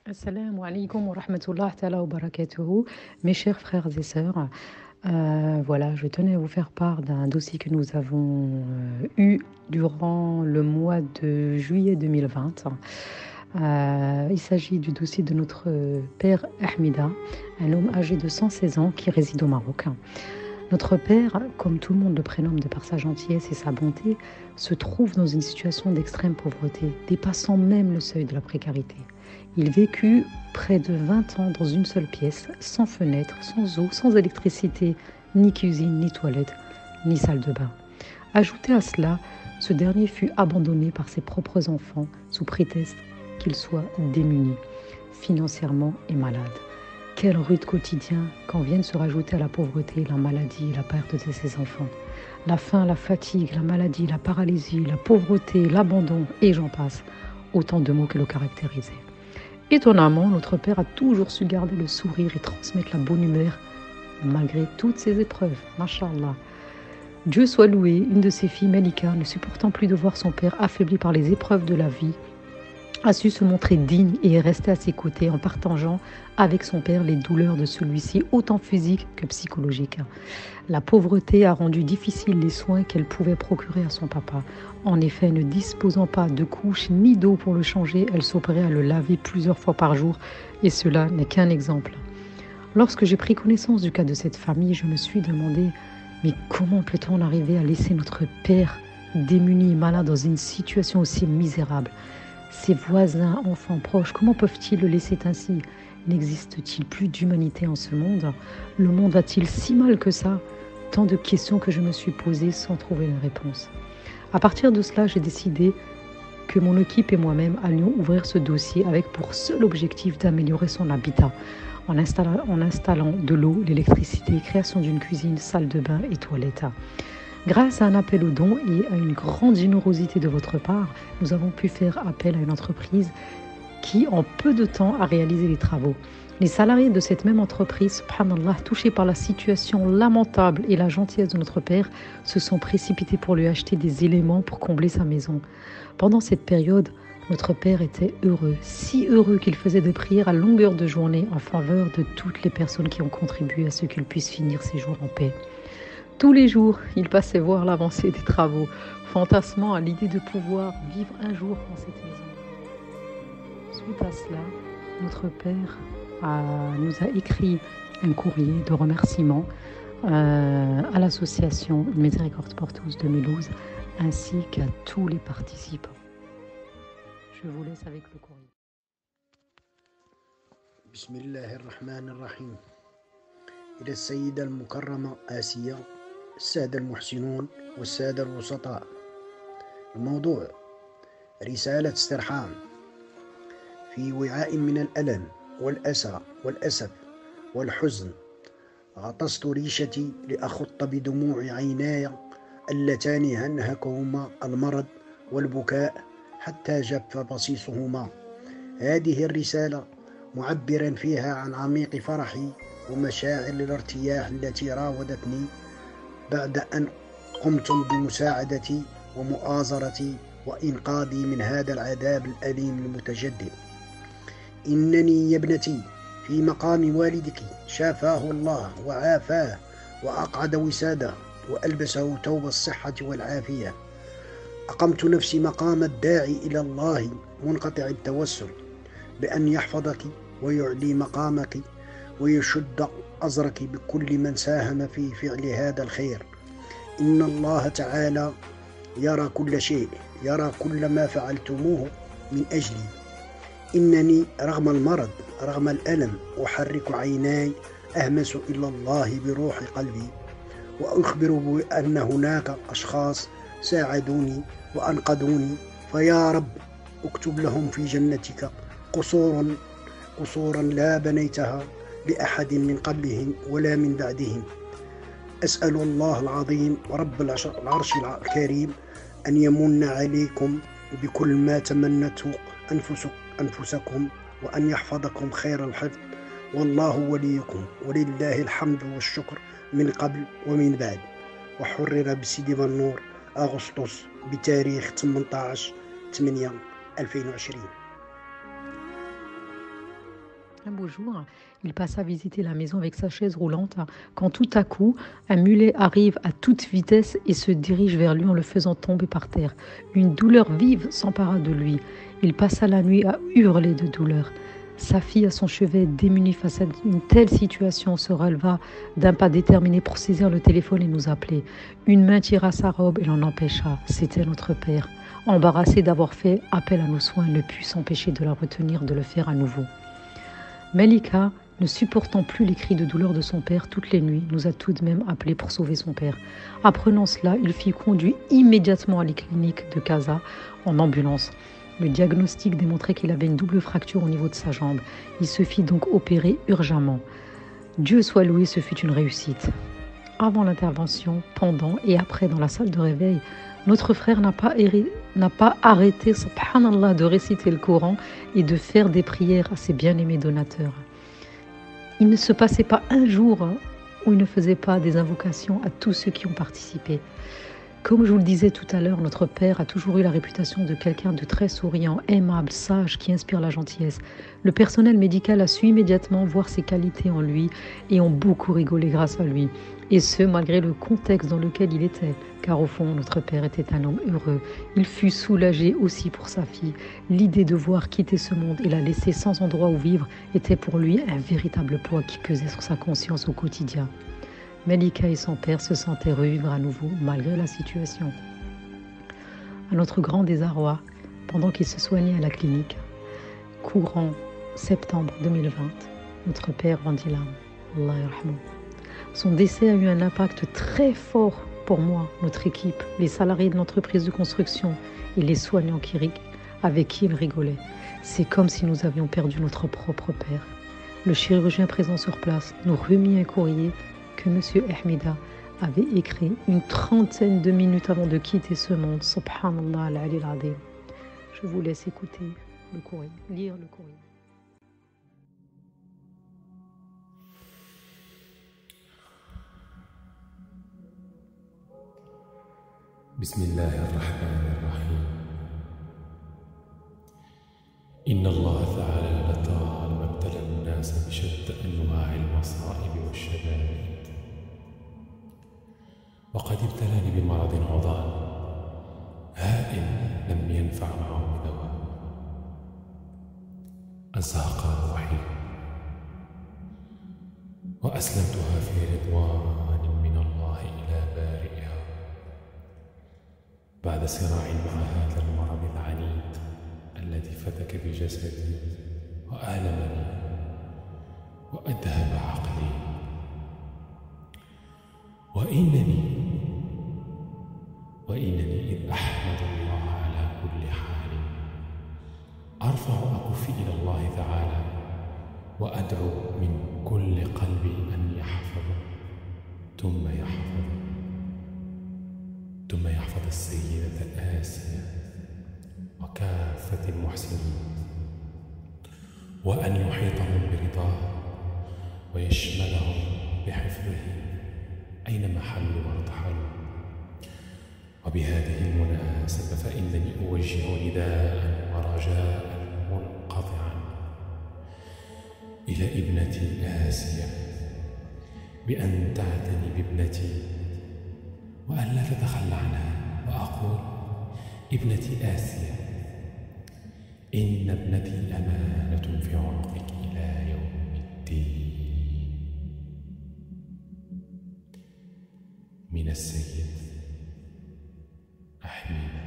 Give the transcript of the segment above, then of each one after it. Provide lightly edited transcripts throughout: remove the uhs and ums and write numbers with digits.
Assalamu alaikum wa rahmatullah ta'ala wa barakatuhu. Mes chers frères et sœurs, voilà, je tenais à vous faire part d'un dossier que nous avons eu durant le mois de juillet 2020. Il s'agit du dossier de notre père Ahmida, un homme âgé de 116 ans qui réside au Maroc. Notre père, comme tout le monde le prénomme de par sa gentillesse et sa bonté, se trouve dans une situation d'extrême pauvreté, dépassant même le seuil de la précarité. Il vécut près de 20 ans dans une seule pièce, sans fenêtre, sans eau, sans électricité, ni cuisine, ni toilette, ni salle de bain. Ajouté à cela, ce dernier fut abandonné par ses propres enfants sous prétexte qu'il soit démuni, financièrement et malade. Quel rude quotidien quand viennent se rajouter à la pauvreté, la maladie et la perte de ses enfants. La faim, la fatigue, la maladie, la paralysie, la pauvreté, l'abandon et j'en passe. Autant de mots que le caractérisaient. Étonnamment, notre père a toujours su garder le sourire et transmettre la bonne humeur malgré toutes ces épreuves. Mashallah. Dieu soit loué, une de ses filles, Melika, ne supportant plus de voir son père affaibli par les épreuves de la vie, a su se montrer digne et est restée à ses côtés en partageant avec son père les douleurs de celui-ci, autant physiques que psychologiques. La pauvreté a rendu difficiles les soins qu'elle pouvait procurer à son papa. En effet, ne disposant pas de couches ni d'eau pour le changer, elle s'opérait à le laver plusieurs fois par jour, et cela n'est qu'un exemple. Lorsque j'ai pris connaissance du cas de cette famille, je me suis demandé, mais comment peut-on arriver à laisser notre père démuni et malade dans une situation aussi misérable ? Ses voisins, enfants proches, comment peuvent-ils le laisser ainsi ? N'existe-t-il plus d'humanité en ce monde ? Le monde va-t-il si mal que ça ? Tant de questions que je me suis posées sans trouver une réponse. À partir de cela, j'ai décidé que mon équipe et moi-même allions ouvrir ce dossier avec pour seul objectif d'améliorer son habitat en installant de l'eau, l'électricité, création d'une cuisine, salle de bain et toilettes. Grâce à un appel aux dons et à une grande générosité de votre part, nous avons pu faire appel à une entreprise qui, en peu de temps, a réalisé les travaux. Les salariés de cette même entreprise, subhanallah, touchés par la situation lamentable et la gentillesse de notre père, se sont précipités pour lui acheter des éléments pour combler sa maison. Pendant cette période, notre père était heureux, si heureux qu'il faisait des prières à longueur de journée en faveur de toutes les personnes qui ont contribué à ce qu'il puisse finir ses jours en paix. Tous les jours, il passait voir l'avancée des travaux, fantasmant à l'idée de pouvoir vivre un jour dans cette maison. Suite à cela, notre père nous a écrit un courrier de remerciement à l'association Miséricorde pour tous de Mulhouse, ainsi qu'à tous les participants. Je vous laisse avec le courrier. Bismillahirrahmanirrahim. إلى السيدة المكرمة آسيا، السادة المحسنون والسادة الوسطاء. الموضوع: رسالة استرحام. في وعاء من الألم والأسى والأسف والحزن غطست ريشتي لأخط بدموع عيناي اللتان هنهكهما المرض والبكاء حتى جف بصيصهما. هذه الرسالة معبرا فيها عن عميق فرحي ومشاعر الارتياح التي راودتني بعد أن قمتم بمساعدتي ومؤازرتي وإنقاذي من هذا العذاب الأليم المتجدد. إنني يا ابنتي في مقام والدك شافاه الله وعافاه وأقعد وساده وألبسه ثوب الصحة والعافية. أقمت نفسي مقام الداعي إلى الله منقطع التوسل بأن يحفظك ويعلي مقامك ويشد أزرك بكل من ساهم في فعل هذا الخير. إن الله تعالى يرى كل شيء، يرى كل ما فعلتموه من أجلي. إنني رغم المرض رغم الألم أحرك عيناي أهمس إلى الله بروح قلبي وأخبر بأن هناك أشخاص ساعدوني وأنقذوني، فيا رب اكتب لهم في جنتك قصورا لا بنيتها لأحد من قبلهم ولا من بعدهم. أسأل الله العظيم ورب العرش الكريم أن يمن عليكم بكل ما تمنته أنفسكم وأن يحفظكم خير الحفظ، والله وليكم ولله الحمد والشكر من قبل ومن بعد. وحرر بسيدي بنور أغسطس بتاريخ 18/8/2020. Un beau jour, il passa visiter la maison avec sa chaise roulante quand tout à coup, un mulet arrive à toute vitesse et se dirige vers lui en le faisant tomber par terre. Une douleur vive s'empara de lui. Il passa la nuit à hurler de douleur. Sa fille à son chevet, démunie face à une telle situation, se releva d'un pas déterminé pour saisir le téléphone et nous appeler. Une main tira sa robe et l'en empêcha. C'était notre père. Embarrassé d'avoir fait appel à nos soins, ne put s'empêcher de la retenir de le faire à nouveau. Melika, ne supportant plus les cris de douleur de son père toutes les nuits, nous a tout de même appelés pour sauver son père. Apprenant cela, il fut conduit immédiatement à la clinique de Casa en ambulance. Le diagnostic démontrait qu'il avait une double fracture au niveau de sa jambe. Il se fit donc opérer urgemment. Dieu soit loué, ce fut une réussite. Avant l'intervention, pendant et après dans la salle de réveil, notre frère n'a pas arrêté, subhanallah, de réciter le Coran et de faire des prières à ses bien-aimés donateurs. Il ne se passait pas un jour où il ne faisait pas des invocations à tous ceux qui ont participé. Comme je vous le disais tout à l'heure, notre père a toujours eu la réputation de quelqu'un de très souriant, aimable, sage, qui inspire la gentillesse. Le personnel médical a su immédiatement voir ses qualités en lui et ont beaucoup rigolé grâce à lui. Et ce, malgré le contexte dans lequel il était, car au fond, notre père était un homme heureux. Il fut soulagé aussi pour sa fille. L'idée de voir quitter ce monde et la laisser sans endroit où vivre était pour lui un véritable poids qui pesait sur sa conscience au quotidien. Melika et son père se sentaient revivre à nouveau malgré la situation. À notre grand désarroi, pendant qu'il se soignait à la clinique, courant septembre 2020, notre père rendit l'âme. Allah yarhamou. Son décès a eu un impact très fort pour moi, notre équipe, les salariés de l'entreprise de construction et les soignants avec qui il rigolait. C'est comme si nous avions perdu notre propre père. Le chirurgien présent sur place nous remit un courrier que M. Ahmida avait écrit une trentaine de minutes avant de quitter ce monde. Subhanallah al-Ali al-Azim. Je vous laisse écouter le courrier, lire le courrier. Bismillahirrahmanirrahim. إن الله تعالى لطالما ابتلى الناس بشتى أنواع المصائب والشدائد، وقد ابتلاني بمرض عضال هائل لم ينفع معه دواء، أزهق روحي وأسلمتها في رضوان من الله إلى بارئها بعد صراع مع هذا المرض العنيد الذي فتك بجسدي وآلمني وأذهب عقلي. وإنني إذ أحمد الله على كل حال أرفع أكفي إلى الله تعالى وأدعو من كل قلبي أن يحفظ ثم يحفظ السيدة آسيا وكافة المحسنين، وأن يحيطهم برضاه ويشملهم بحفظه أينما حلوا وارتحلوا. وبهذه المناسبة فإنني أوجه نداء ورجاء منقطعا إلى ابنتي آسيا بأن تعتني بابنتي وأن لا تتخلى عنها، وأقول: ابنتي آسيا، إن ابنتي أمانة في عنقك إلى يوم الدين. من السيد أحمد.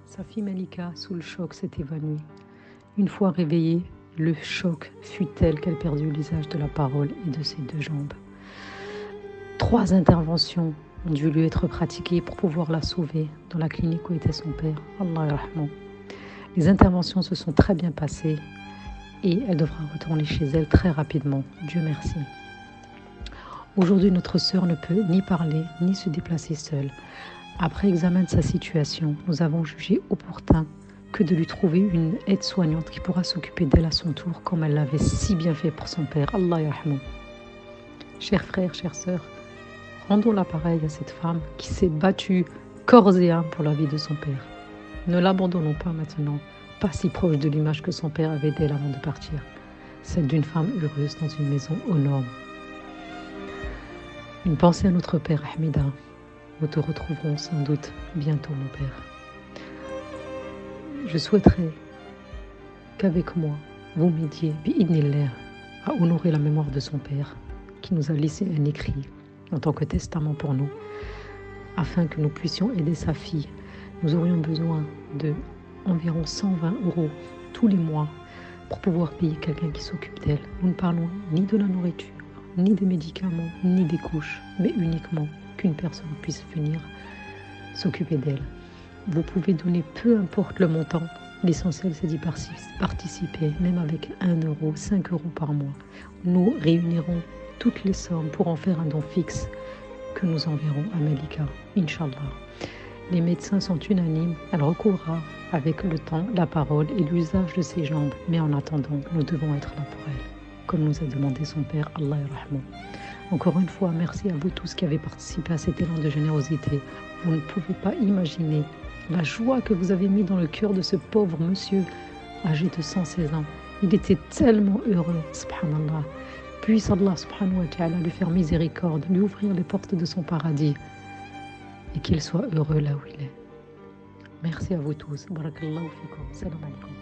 Sa fille Melika, sous le choc, s'est évanouie. Une fois réveillée, le choc fut tel qu'elle perdit l'usage de la parole et de ses deux jambes. 3 interventions ont dû lui être pratiquées pour pouvoir la sauver dans la clinique où était son père. Allah yarhamou. Les interventions se sont très bien passées et elle devra retourner chez elle très rapidement. Dieu merci. Aujourd'hui, notre sœur ne peut ni parler ni se déplacer seule. Après examen de sa situation, nous avons jugé opportun que de lui trouver une aide-soignante qui pourra s'occuper d'elle à son tour, comme elle l'avait si bien fait pour son père. Allah yarhamou. Chers frères, chères sœurs, rendons l'appareil à cette femme qui s'est battue corps et âme pour la vie de son père. Ne l'abandonnons pas maintenant, pas si proche de l'image que son père avait d'elle avant de partir, celle d'une femme heureuse dans une maison aux normes. Une pensée à notre père Ahmida. Nous te retrouverons sans doute bientôt, mon père. Je souhaiterais qu'avec moi, vous m'aidiez, bi'idnillah, à honorer la mémoire de son père, qui nous a laissé un écrit en tant que testament pour nous, afin que nous puissions aider sa fille. Nous aurions besoin de environ 120 € tous les mois pour pouvoir payer quelqu'un qui s'occupe d'elle. Nous ne parlons ni de la nourriture, ni des médicaments, ni des couches, mais uniquement qu'une personne puisse venir s'occuper d'elle. Vous pouvez donner peu importe le montant. L'essentiel, c'est d'y participer, même avec 1 €, 5 € par mois. Nous réunirons toutes les sommes pour en faire un don fixe que nous enverrons à Malika, Inch'Allah. Les médecins sont unanimes, elle recouvrira avec le temps la parole et l'usage de ses jambes. Mais en attendant, nous devons être là pour elle, comme nous a demandé son père, Allah yarhamou. Encore une fois, merci à vous tous qui avez participé à cet élan de générosité. Vous ne pouvez pas imaginer la joie que vous avez mis dans le cœur de ce pauvre monsieur âgé de 116 ans. Il était tellement heureux, subhanallah. Puisse Allah subhanahu wa ta'ala lui faire miséricorde, lui ouvrir les portes de son paradis et qu'il soit heureux là où il est. Merci à vous tous. Barakallahu fikum. Salam alaikum.